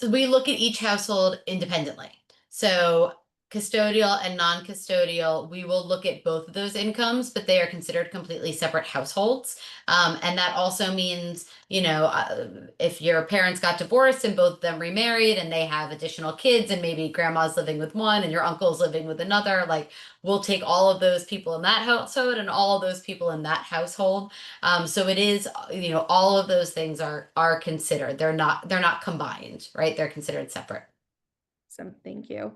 We look at each household independently. So custodial and non-custodial, we will look at both of those incomes, but they are considered completely separate households. And that also means, if your parents got divorced and both of them remarried and they have additional kids and maybe grandma's living with one and your uncle's living with another, like we'll take all of those people in that household and all of those people in that household. So it is, all of those things are considered. They're not combined, right? They're considered separate. Awesome, thank you.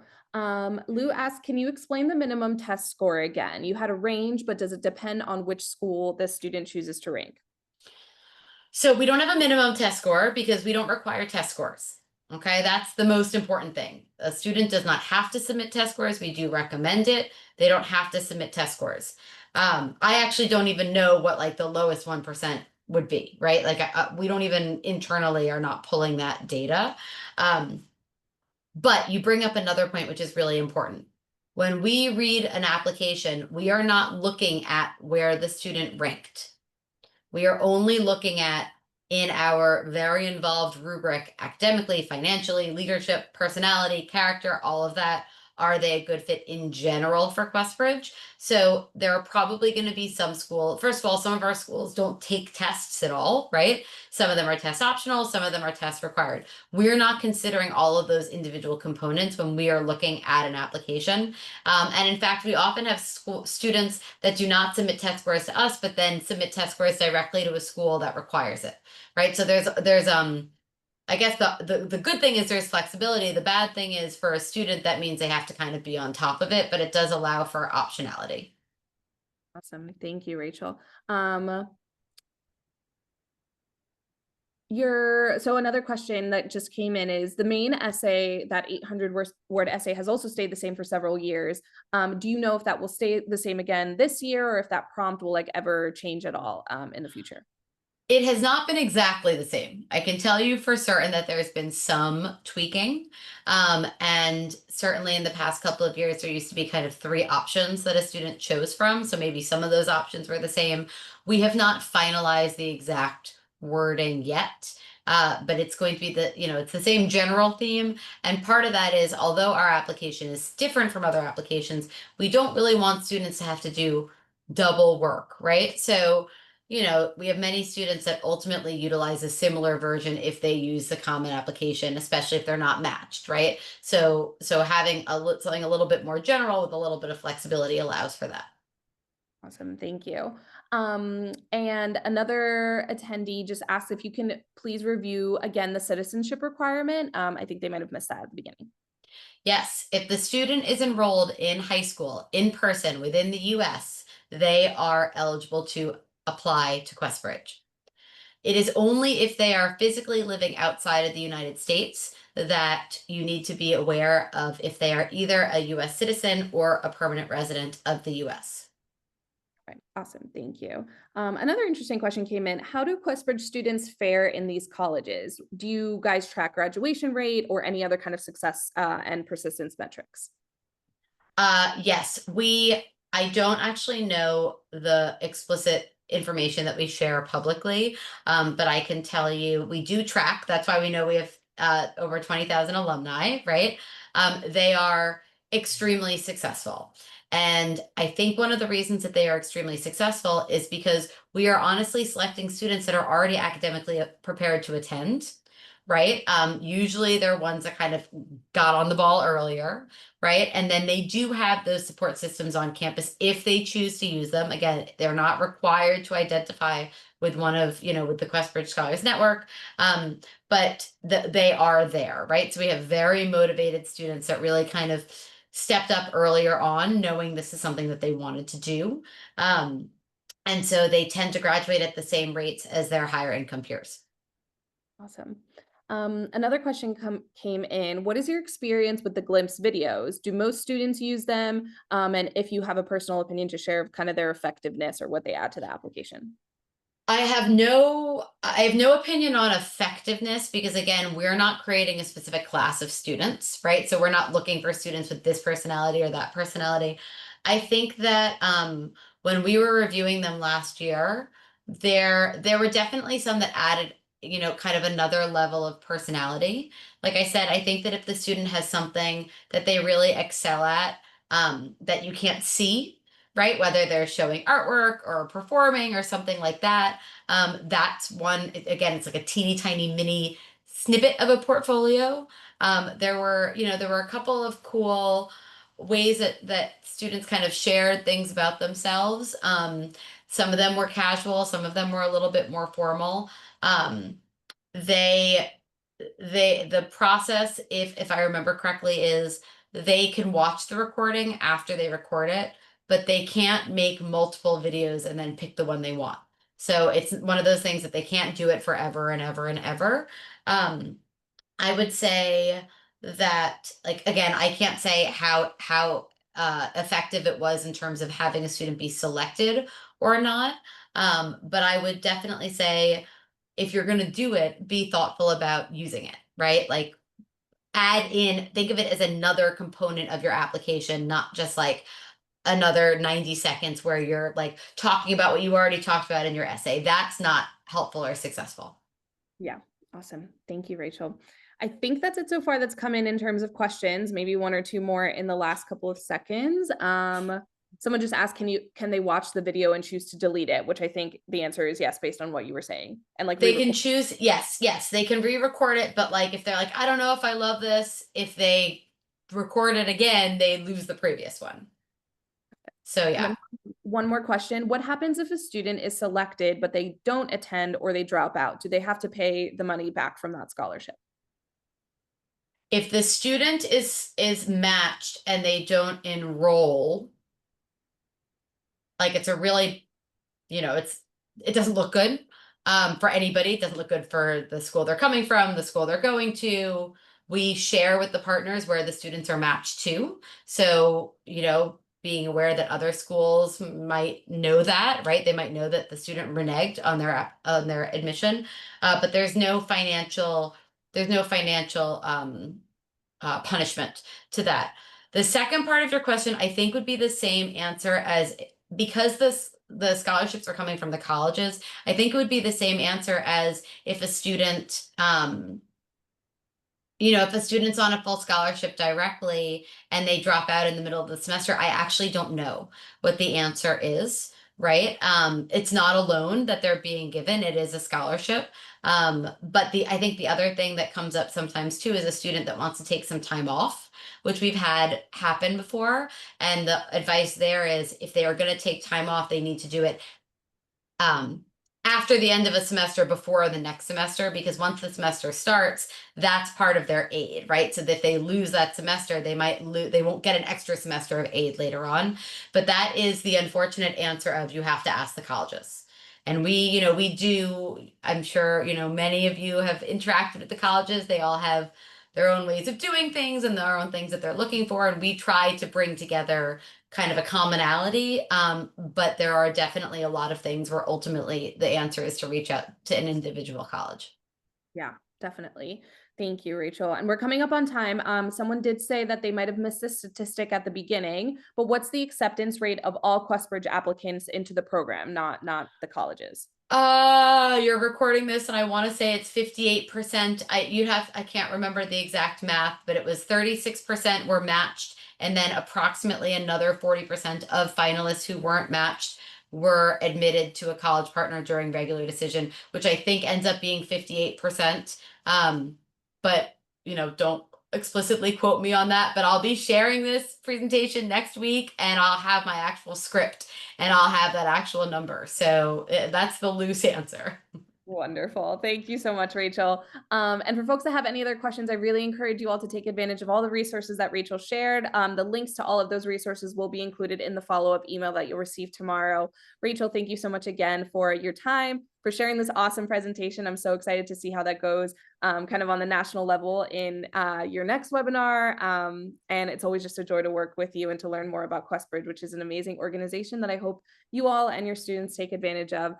Lou asked, can you explain the minimum test score again? You had a range, but does it depend on which school the student chooses to rank? So we don't have a minimum test score because we don't require test scores. Okay, that's the most important thing. A student does not have to submit test scores. We do recommend it. They don't have to submit test scores. I actually don't even know what like the lowest 1% would be, right? Like we don't even internally are not pulling that data. But you bring up another point, which is really important. When we read an application, we are not looking at where the student ranked. We are only looking at, in our very involved rubric, academically, financially, leadership, personality, character, all of that. are they a good fit in general for Questbridge? So there are probably going to be some school. First of all, some of our schools don't take tests at all, right? Some of them are test optional, some of them are test required. We're not considering all of those individual components when we are looking at an application. And in fact, we often have students that do not submit test scores to us, but then submit test scores directly to a school that requires it, right? So there's I guess the good thing is there's flexibility. The bad thing is for a student, that means they have to kind of be on top of it, but it does allow for optionality. Awesome. Thank you, Rachel. So another question that just came in is the main essay, that 800 word essay, has also stayed the same for several years. Do you know if that will stay the same again this year, or if that prompt will like ever change at all in the future? It has not been exactly the same. I can tell you for certain that there's been some tweaking. And certainly in the past couple of years, there used to be kind of three options that a student chose from. So maybe some of those options were the same. We have not finalized the exact wording yet. But it's going to be it's the same general theme. And part of that is, although our application is different from other applications, we don't really want students to have to do double work, right? So we have many students that ultimately utilize a similar version if they use the common application, especially if they're not matched, right? So having something a little bit more general with a little bit of flexibility allows for that. Awesome. Thank you. And another attendee just asked if you can please review again the citizenship requirement. I think they might have missed that at the beginning. Yes, if the student is enrolled in high school in person within the US, they are eligible to apply to Questbridge. It is only if they are physically living outside of the United States that you need to be aware of if they are either a US citizen or a permanent resident of the US. Right. Awesome. Thank you. Another interesting question came in. How do Questbridge students fare in these colleges? Do you guys track graduation rate or any other kind of success and persistence metrics? Yes, I don't actually know the explicit information that we share publicly, but I can tell you we do track. That's why we know we have over 20,000 alumni, right? They are extremely successful. And I think one of the reasons that they are extremely successful is because we are honestly selecting students that are already academically prepared to attend, right? Usually they're ones that kind of got on the ball earlier, right? And then they do have those support systems on campus if they choose to use them. Again, they're not required to identify with with the Questbridge Scholars Network, but they are there, right? So we have very motivated students that really kind of stepped up earlier on, knowing this is something that they wanted to do. And so they tend to graduate at the same rates as their higher income peers. Awesome. Another question came in. What is your experience with the Glimpse videos? Do most students use them? And if you have a personal opinion to share of kind of their effectiveness or what they add to the application. I have no opinion on effectiveness because again, we're not creating a specific class of students, right? So we're not looking for students with this personality or that personality. I think that when we were reviewing them last year, there were definitely some that added, kind of another level of personality. Like I said, I think that if the student has something that they really excel at, that you can't see, right? Whether they're showing artwork or performing or something like that. That's one, again, it's like a teeny tiny mini snippet of a portfolio. There were a couple of cool ways that students kind of shared things about themselves. Some of them were casual, some of them were a little bit more formal. Um, they the process, if I remember correctly, is they can watch the recording after they record it, but they can't make multiple videos and then pick the one they want. So it's one of those things that they can't do it forever and ever and ever. I would say that, like, again, I can't say how effective it was in terms of having a student be selected or not. But I would definitely say if you're going to do it, be thoughtful about using it, right? Like think of it as another component of your application, not just like another 90 seconds where you're like talking about what you already talked about in your essay. That's not helpful or successful. Yeah, awesome. Thank you, Rachel. I think that's it so far that's come in terms of questions, maybe one or two more in the last couple of seconds. Someone just asked, can they watch the video and choose to delete it? Which I think the answer is yes, based on what you were saying. And like They can re-record. choose, yes, they can re-record it, but like if they're like, I don't know if I love this, if they record it again, they lose the previous one. So And yeah. then one more question. What happens if a student is selected, but they don't attend or they drop out? Do they have to pay the money back from that scholarship? If the student is matched and they don't enroll, like it's a really, it doesn't look good for anybody. It doesn't look good for the school they're coming from, the school they're going to. We share with the partners where the students are matched to. So, being aware that other schools might know that, right? They might know that the student reneged on their admission, but there's no financial punishment to that. The second part of your question, I think, would be the same answer as, because the scholarships are coming from the colleges. I think it would be the same answer as if a student, if a student's on a full scholarship directly and they drop out in the middle of the semester, I actually don't know what the answer is, right? It's not a loan that they're being given, it is a scholarship. But I think the other thing that comes up sometimes too is a student that wants to take some time off, which we've had happen before. And the advice there is, if they are going to take time off, they need to do it um, after the end of a semester, before the next semester, because once the semester starts, that's part of their aid, right? So that if they lose that semester, they won't get an extra semester of aid later on. But that is the unfortunate answer of, you have to ask the colleges. And we do, I'm sure, many of you have interacted with the colleges. They all have their own ways of doing things and their own things that they're looking for. And we try to bring together kind of a commonality. But there are definitely a lot of things where ultimately the answer is to reach out to an individual college. Yeah, definitely. Thank you, Rachel. And we're coming up on time. Someone did say that they might have missed this statistic at the beginning, but what's the acceptance rate of all QuestBridge applicants into the program, not the colleges? You're recording this and I want to say it's 58%. I can't remember the exact math, but it was 36% were matched, and then approximately another 40% of finalists who weren't matched were admitted to a college partner during regular decision, which I think ends up being 58%. But don't explicitly quote me on that, but I'll be sharing this presentation next week and I'll have my actual script and I'll have that actual number. So that's the loose answer. Wonderful. Thank you so much, Rachel. And for folks that have any other questions, I really encourage you all to take advantage of all the resources that Rachel shared. The links to all of those resources will be included in the follow-up email that you'll receive tomorrow. Rachel, thank you so much again for your time, for sharing this awesome presentation. I'm so excited to see how that goes kind of on the national level in your next webinar. And it's always just a joy to work with you and to learn more about QuestBridge, which is an amazing organization that I hope you all and your students take advantage of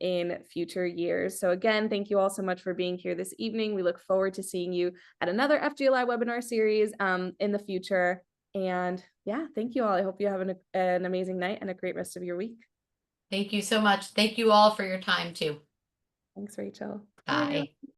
in future years. So again, thank you all so much for being here this evening. We look forward to seeing you at another FGLI webinar series in the future. And yeah, thank you all. I hope you have an amazing night and a great rest of your week. Thank you so much. Thank you all for your time too. Thanks, Rachel. Bye, everyone. Bye.